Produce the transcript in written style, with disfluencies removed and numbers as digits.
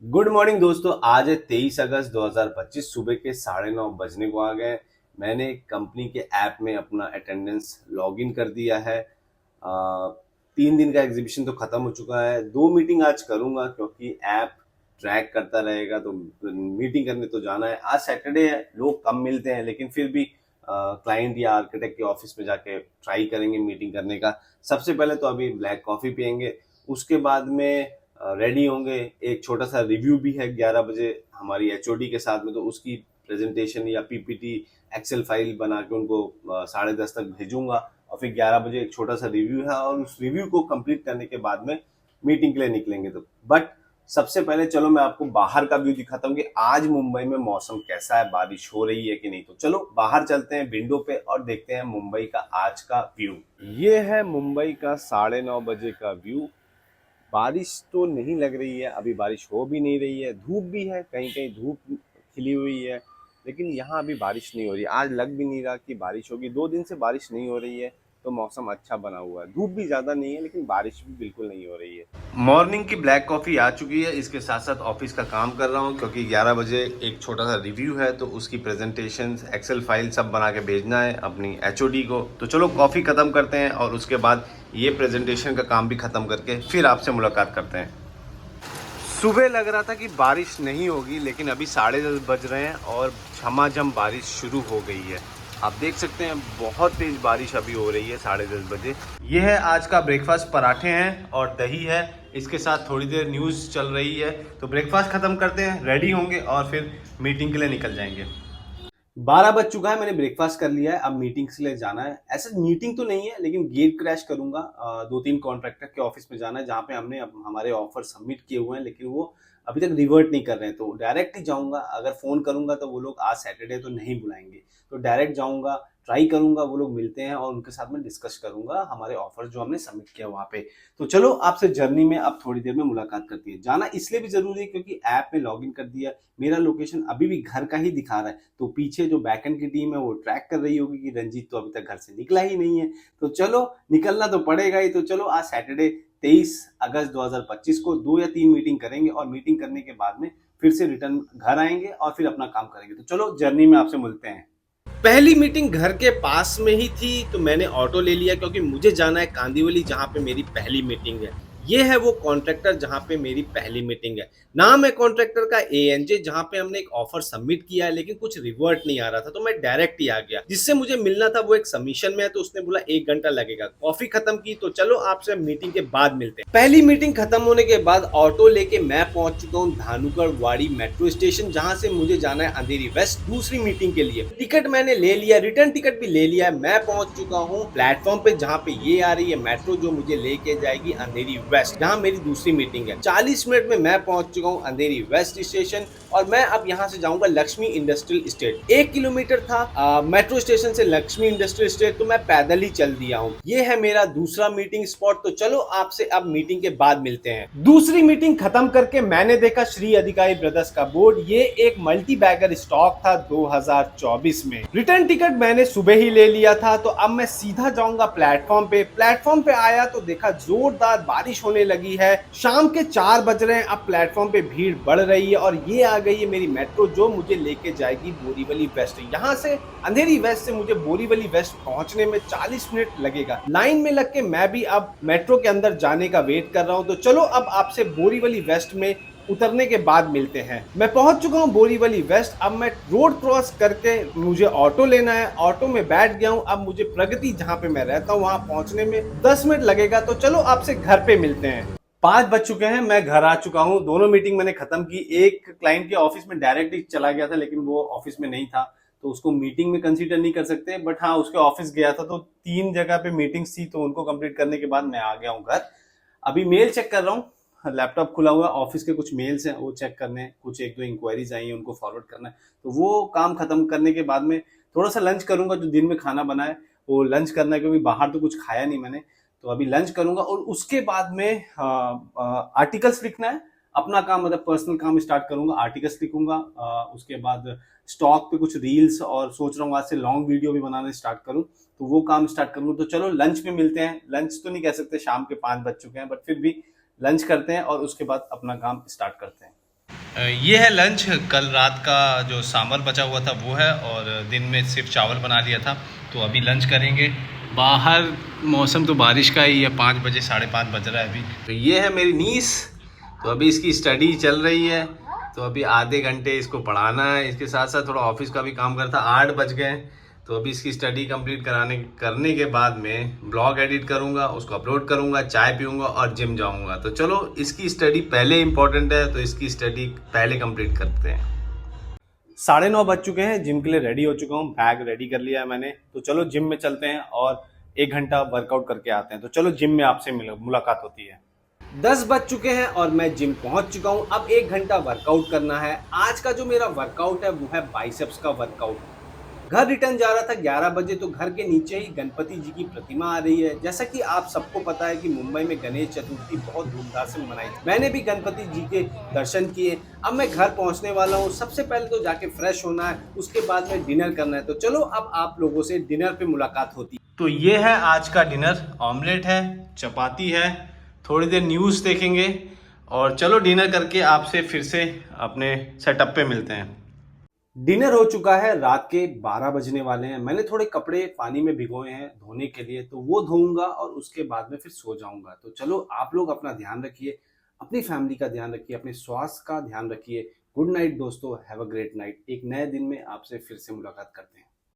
Good morning दोस्तों। आज है 23 अगस्त 2025। सुबह के 9:30 बजने को आ गए। मैंने कंपनी के ऐप में अपना अटेंडेंस लॉग इन कर दिया है। 3 दिन का एग्जीबिशन तो खत्म हो चुका है। 2 मीटिंग आज करूंगा क्योंकि ऐप ट्रैक करता रहेगा, तो मीटिंग करने तो जाना है। आज सैटरडे है, लोग कम मिलते हैं, लेकिन फिर भी क्लाइंट या आर्किटेक्ट के ऑफिस में जाके ट्राई करेंगे मीटिंग करने का। सबसे पहले तो अभी ब्लैक कॉफी पियेंगे, उसके बाद में रेडी होंगे। एक छोटा सा रिव्यू भी है 11 बजे हमारी एचओडी के साथ में, तो उसकी प्रेजेंटेशन या पीपीटी एक्सेल फाइल बना के उनको 10:30 तक भेजूंगा। और फिर 11 बजे एक छोटा सा रिव्यू है, और उस रिव्यू को कंप्लीट करने के बाद में मीटिंग के लिए निकलेंगे। तो बट सबसे पहले चलो मैं आपको बाहर का व्यू दिखाता हूँ कि आज मुंबई में मौसम कैसा है, बारिश हो रही है कि नहीं। तो चलो बाहर चलते हैं विंडो पे और देखते हैं मुंबई का आज का व्यू। ये है मुंबई का 9:30 बजे का व्यू। बारिश तो नहीं लग रही है, अभी बारिश हो भी नहीं रही है। धूप भी है, कहीं कहीं धूप खिली हुई है, लेकिन यहाँ अभी बारिश नहीं हो रही। आज लग भी नहीं रहा कि बारिश होगी। 2 दिन से बारिश नहीं हो रही है, तो मौसम अच्छा बना हुआ है। धूप भी ज़्यादा नहीं है, लेकिन बारिश भी बिल्कुल नहीं हो रही है। मॉर्निंग की ब्लैक कॉफ़ी आ चुकी है। इसके साथ साथ ऑफिस का काम कर रहा हूँ, क्योंकि 11 बजे एक छोटा सा रिव्यू है, तो उसकी प्रेजेंटेशन एक्सेल फाइल सब बना के भेजना है अपनी एचओडी को। तो चलो कॉफ़ी ख़त्म करते हैं, और उसके बाद ये प्रेजेंटेशन का काम भी ख़त्म करके फिर आपसे मुलाकात करते हैं। सुबह लग रहा था कि बारिश नहीं होगी, लेकिन अभी 10:30 बज रहे हैं और झमाझम बारिश शुरू हो गई है। आप देख सकते हैं बहुत तेज बारिश अभी हो रही है 10:30 बजे। ये है आज का ब्रेकफास्ट, पराठे हैं और दही है। इसके साथ थोड़ी देर न्यूज़ चल रही है। तो ब्रेकफास्ट ख़त्म करते हैं, रेडी होंगे और फिर मीटिंग के लिए निकल जाएंगे। 12 बज चुका है, मैंने ब्रेकफास्ट कर लिया है। अब मीटिंग के लिए जाना है। ऐसे मीटिंग तो नहीं है, लेकिन गेट क्रैश करूंगा। 2-3 कॉन्ट्रैक्टर के ऑफिस में जाना है, जहाँ पे हमने हमारे ऑफर सबमिट किए हुए हैं, लेकिन वो अभी तक रिवर्ट नहीं कर रहे हैं। तो डायरेक्ट ही जाऊंगा। अगर फोन करूंगा तो वो लोग आज सैटरडे तो नहीं बुलाएंगे, तो डायरेक्ट जाऊंगा, ट्राई करूंगा। वो लोग मिलते हैं और उनके साथ में डिस्कस करूंगा हमारे ऑफर जो हमने सबमिट किया वहां पे। तो चलो आपसे जर्नी में अब थोड़ी देर में मुलाकात करती है। जाना इसलिए भी जरूरी है क्योंकि ऐप में लॉग इन कर दिया। मेरा लोकेशन अभी भी घर का ही दिखा रहा है, तो पीछे जो बैकएंड की टीम है वो ट्रैक कर रही होगी कि रंजीत तो अभी तक घर से निकला ही नहीं है। तो चलो निकलना तो पड़ेगा ही। तो चलो आज सैटरडे 23 अगस्त 2025 को 2 या 3 मीटिंग करेंगे, और मीटिंग करने के बाद में फिर से रिटर्न घर आएंगे और फिर अपना काम करेंगे। तो चलो जर्नी में आपसे मिलते हैं। पहली मीटिंग घर के पास में ही थी, तो मैंने ऑटो ले लिया क्योंकि मुझे जाना है कांदिवली, जहाँ पे मेरी पहली मीटिंग है। ये है वो कॉन्ट्रैक्टर जहाँ पे मेरी पहली मीटिंग है। नाम है कॉन्ट्रैक्टर का एएनजे, जहाँ पे हमने एक ऑफर सबमिट किया है, लेकिन कुछ रिवर्ट नहीं आ रहा था, तो मैं डायरेक्ट ही आ गया। जिससे मुझे मिलना था वो एक सबमिशन में है, तो उसने बोला 1 घंटा लगेगा। कॉफी खत्म की, तो चलो आपसे मीटिंग के बाद मिलते हैं। पहली मीटिंग खत्म होने के बाद ऑटो लेके मैं पहुंच चुका हूँ धानुगढ़ वाड़ी मेट्रो स्टेशन, जहाँ से मुझे जाना है अंधेरी वेस्ट दूसरी मीटिंग के लिए। टिकट मैंने ले लिया, रिटर्न टिकट भी ले लिया है। मैं पहुंच चुका हूँ प्लेटफॉर्म पे, जहाँ पे ये आ रही है मेट्रो, जो मुझे लेके जाएगी अंधेरी वेस्ट, जहाँ मेरी दूसरी मीटिंग है। 40 मिनट में मैं पहुंच चुका हूँ अंधेरी वेस्ट स्टेशन, और मैं अब यहाँ से जाऊंगा लक्ष्मी इंडस्ट्रियल एस्टेट। 1 किलोमीटर था मेट्रो स्टेशन से लक्ष्मी इंडस्ट्रियल एस्टेट, तो मैं पैदल ही चल दिया हूँ। ये है मेरा दूसरा मीटिंग स्पॉट। तो चलो आपसे अब मीटिंग के बाद मिलते हैं। दूसरी मीटिंग खत्म करके मैंने देखा श्री अधिकारी ब्रदर्स का बोर्ड। ये एक मल्टी बैगर स्टॉक था 2024 में। रिटर्न टिकट मैंने सुबह ही ले लिया था, तो अब मैं सीधा जाऊंगा प्लेटफॉर्म पे। प्लेटफॉर्म पे आया तो देखा जोरदार बारिश होने लगी है। शाम के 4 बज रहे हैं, अब प्लेटफॉर्म पे भीड़ बढ़ रही है, और ये आ गई है मेरी मेट्रो, जो मुझे लेके जाएगी बोरीवली वेस्ट। यहाँ से अंधेरी वेस्ट से मुझे बोरीवली वेस्ट पहुंचने में 40 मिनट लगेगा। लाइन में लग के मैं भी अब मेट्रो के अंदर जाने का वेट कर रहा हूँ। तो चलो अब आपसे बोरीवली वेस्ट में उतरने के बाद मिलते हैं। मैं पहुंच चुका हूं बोरीवली वेस्ट। अब मैं रोड क्रॉस करके मुझे ऑटो लेना है। ऑटो में बैठ गया हूं। अब मुझे प्रगति, जहां पे मैं रहता हूं, वहां पहुंचने में 10 मिनट लगेगा। तो चलो आपसे घर पे मिलते हैं। 5 बज चुके हैं, मैं घर आ चुका हूँ। दोनों मीटिंग मैंने खत्म की। एक क्लाइंट के ऑफिस में डायरेक्ट ही चला गया था, लेकिन वो ऑफिस में नहीं था, तो उसको मीटिंग में कंसीडर नहीं कर सकते। बट हाँ, उसके ऑफिस गया था, तो 3 जगह पे मीटिंग्स थी, तो उनको कंप्लीट करने के बाद मैं आ गया हूँ घर। अभी मेल चेक कर रहा हूँ, लैपटॉप खुला हुआ है। ऑफिस के कुछ मेल्स हैं, वो चेक करने हैं। कुछ 1-2 इंक्वायरीज आई हैं, उनको फॉरवर्ड करना है। तो वो काम खत्म करने के बाद में थोड़ा सा लंच करूंगा। जो दिन में खाना बना है वो लंच करना है, क्योंकि बाहर तो कुछ खाया नहीं मैंने। तो अभी लंच करूंगा, और उसके बाद में आर्टिकल्स लिखना है। अपना काम, मतलब पर्सनल काम स्टार्ट करूंगा। आर्टिकल्स लिखूंगा। उसके बाद स्टॉक पे कुछ रील्स, और सोच रहा हूँ आज से लॉन्ग वीडियो भी बनाने स्टार्ट करूँ, तो वो काम स्टार्ट करूंगा। तो चलो लंच में मिलते हैं। लंच तो नहीं कह सकते, शाम के 5 बज चुके हैं, बट फिर भी लंच करते हैं और उसके बाद अपना काम स्टार्ट करते हैं। ये है लंच। कल रात का जो सांभर बचा हुआ था वो है, और दिन में सिर्फ चावल बना लिया था। तो अभी लंच करेंगे। बाहर मौसम तो बारिश का ही है, 5 बजे 5:30 बज रहा है अभी। तो ये है मेरी नीस। तो अभी इसकी स्टडी चल रही है, तो अभी आधे घंटे इसको पढ़ाना है। इसके साथ साथ थोड़ा ऑफिस का भी काम करता। 8 बज गए, तो अभी इसकी स्टडी कंप्लीट करने के बाद में ब्लॉग एडिट करूंगा, उसको अपलोड करूंगा, चाय पीऊंगा और जिम जाऊंगा। तो चलो, इसकी स्टडी पहले इंपॉर्टेंट है, तो इसकी स्टडी पहले कंप्लीट करते हैं। 9:30 बज चुके हैं, जिम के लिए रेडी हो चुका हूँ, बैग रेडी कर लिया है मैंने। तो चलो जिम में चलते हैं और 1 घंटा वर्कआउट करके आते हैं। तो चलो जिम में आपसे मुलाकात होती है। 10 बज चुके हैं और मैं जिम पहुंच चुका हूं। अब 1 घंटा वर्कआउट करना है। आज का जो मेरा वर्कआउट है वो है बाइसेप्स का वर्कआउट। घर रिटर्न जा रहा था 11 बजे, तो घर के नीचे ही गणपति जी की प्रतिमा आ रही है। जैसा कि आप सबको पता है कि मुंबई में गणेश चतुर्थी बहुत धूमधाम से मनाई। मैंने भी गणपति जी के दर्शन किए। अब मैं घर पहुंचने वाला हूं। सबसे पहले तो जाके फ्रेश होना है, उसके बाद में डिनर करना है। तो चलो अब आप लोगों से डिनर पे मुलाकात होती है। तो ये है आज का डिनर। ऑमलेट है, चपाती है, थोड़ी देर न्यूज़ देखेंगे, और चलो डिनर करके आपसे फिर से अपने सेटअप पे मिलते हैं। डिनर हो चुका है, रात के 12 बजने वाले हैं। मैंने थोड़े कपड़े पानी में भिगोए हैं धोने के लिए, तो वो धोऊंगा और उसके बाद में फिर सो जाऊंगा। तो चलो, आप लोग अपना ध्यान रखिए, अपनी फैमिली का ध्यान रखिए, अपने स्वास्थ्य का ध्यान रखिए। गुड नाइट दोस्तों, हैव अ ग्रेट नाइट। एक नए दिन में आपसे फिर से मुलाकात करते हैं।